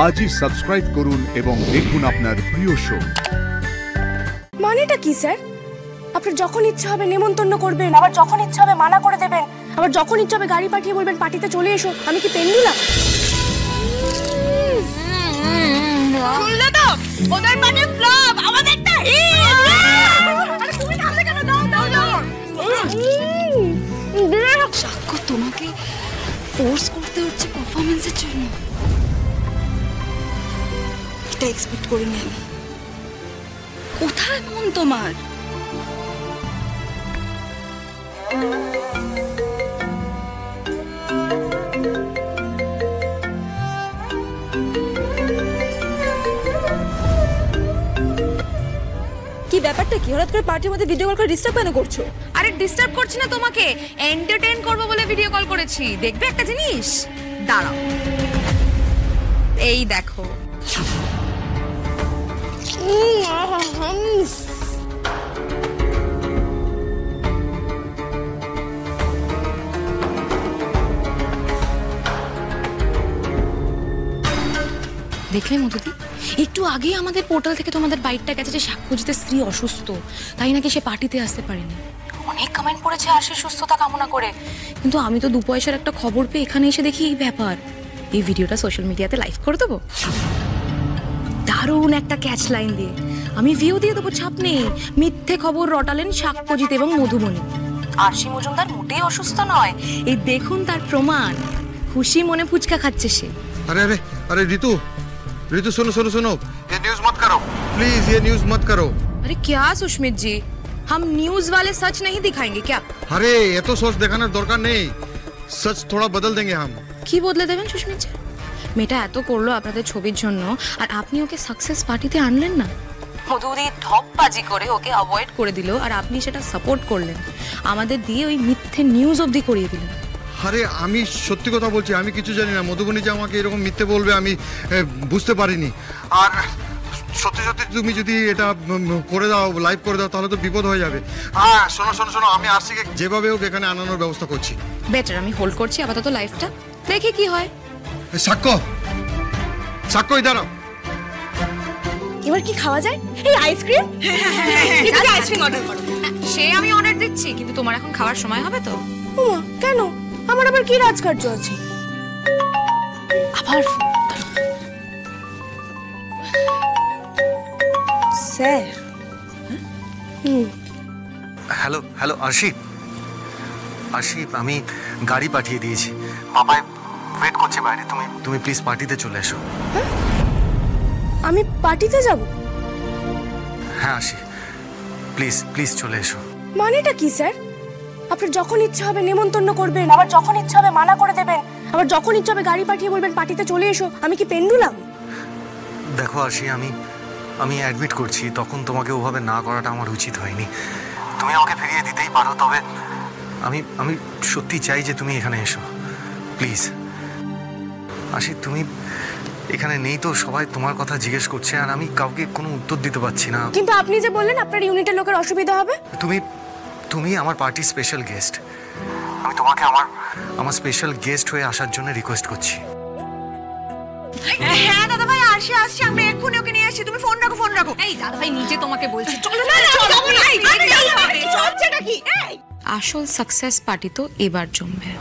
আজই সাবস্ক্রাইব করুন এবং দেখুন আপনার প্রিয় শো। মানেটা কি স্যার? আপনার যখন ইচ্ছা হবে নেমন্তন্ন করবেন, আবার যখন ইচ্ছা হবে মানা করে দেবেন, আবার যখন ইচ্ছা হবে গাড়ি পাঠিয়ে বলবেন পার্টিতে চলে এসো। আমি কি পেন্ডুলাম? শুনলে তো, ওদের পার্টি ফ্লপ, আমাদেরটা হিট। আরে তুমি নামলে কেন? দাও দাও দাও। সাক্ষ্য তোমাকে ফোর্স করতে হচ্ছে পারফরম্যান্সের জন্য। এটা এক্সপেক্ট করিনি আমি। কোথায় মন তোমার? কি ব্যাপারটা কি? হঠাৎ করে পার্টির মধ্যে ভিডিও কল করে ডিস্টার্ব কেন করছো? আরে ডিস্টার্ব করছি না তোমাকে, এন্টারটেইন করব বলে ভিডিও কল করেছি। দেখবে একটা জিনিস? দাঁড়াও, এই দেখো। দেখলে মধুদি, একটু আগেই আমাদের পোর্টাল থেকে তোমাদের বাইকটা গেছে যে সাক্ষ্যজিতের স্ত্রী অসুস্থ, তাই নাকি সে পার্টিতে আসতে পারেনি। অনেক কমেন্ট পড়েছে আশির সুস্থতা কামনা করে, কিন্তু আমি তো 2 পয়সার একটা খবর পেয়ে এখানে এসে দেখি এই ব্যাপার। এই ভিডিওটা সোশ্যাল মিডিয়াতে লাইভ করে দেবো, দারুণ একটা ক্যাচ লাইন দিয়ে আমি ভিউ দিয়ে দেবো, ছাপ নেই। মিথ্যে খবর রটালেন সাক্ষ্যজিৎ এবং মধুবনী। আরশি মজুমদার মোটেই অসুস্থ নয়, এই দেখুন তার প্রমাণ। খুশি মনে ফুচকা খাচ্ছে সে। अरे अरे अरे ऋतु ऋतु सुनो सुनो सुनो, ये न्यूज मत करो प्लीज, ये न्यूज मत करो। अरे क्या सुष्मित जी, हम न्यूज वाले सच नहीं दिखाएंगे क्या? अरे ये तो सोच দেখানোর দরকার নেই, सच थोड़ा बदल देंगे हम। কি বদলে দেবেন সুস্মিত জি? মেয়েটা এত করলো আপনাদের ছবির জন্য, আর আপনি ওকে সাকসেস পার্টিতে আনলেন না। মধুদি ঢপবাজি করে ওকে অ্যাভয়েড করে দিল, আর আপনি সেটা সাপোর্ট করলেন, আমাদের দিয়ে ওই মিথ্যে নিউজ অবধি করিয়ে দিলেন। আরে আমি সত্যি কথা বলছি, আমি কিছু জানি না। মধুবনী যে আমাকে এরকম মিথ্যে বলবে আমি বুঝতে পারিনি। আর সত্যি সত্যি তুমি যদি এটা করে দাও, লাইভ করে দাও, তাহলে তো বিপদ হয়ে যাবে। হ্যাঁ শোনো শোনো শোনো, আমি আরশিকে যেভাবে হোক এখানে আনানোর ব্যবস্থা করছি। বেটার, আমি হোল্ড করছি আপাতত লাইভটা, দেখি কি হয়। সাক্ষ্য সাক্ষ্য দাঁড়াও। এবার কি খাওয়া যায়? এই আইসক্রিম? আইসক্রিম অর্ডার করো। সে আমি অর্ডার দিচ্ছি, কিন্তু তোমার এখন খাওয়ার সময় হবে তো? ওমা, কেন? আমার আবার কি রাজকার্য আছে? আবার স্যার। হ্যালো হ্যালো আরশি, আরশি আমি গাড়ি পাঠিয়ে দিয়েছি, পাপাই ওয়েট করছে বাইরে। তুমি প্লিজ পার্টিতে চলে এসো। আমি পার্টিতে যাব? হ্যাঁ আরশি, প্লিজ প্লিজ চলে এসো। মানেটা কি স্যার? আপনার যখন ইচ্ছা হবে নেমন্তন্ন করবেন, আবার যখন ইচ্ছা হবে মানা করে দেবেন, আবার যখন ইচ্ছা হবে গাড়ি পাঠিয়ে বলবেন পার্টিতে চলে এসো। আমি কি পেন্ডুলাম? দেখো আরশি, আমি অ্যাডমিট করছি, তখন তোমাকে ওভাবে না করাটা আমার উচিত হয়নি। তুমি আমাকে ফিরিয়ে দিতেই পারো, তবে আমি সত্যি চাই যে তুমি এখানে এসো প্লিজ। আরশি তুমি এখানে নেই তো, সবাই তোমার কথা জিজ্ঞেস করছে, আর আমি কাউকে কোনো উত্তর দিতে পারছি না। কিন্তু আপনি যে বললেন আপনার ইউনিটের লোকের অসুবিধা হবে। তুমি আমার পার্টির স্পেশাল গেস্ট, আমি তোমাকে আমার স্পেশাল গেস্ট হয়ে আসার জন্য রিকোয়েস্ট করছি। হ্যাঁ দাদা ভাই, আসি আসছি, আমরা এক্ষুনি ওকে নিয়ে আসছি। তুমি ফোন রাখো। এই দাদা ভাই নিজে তোমাকে বলছি, চলো না চলছেটা কি? আসল সাকসেস পার্টি তো এবার জমবে।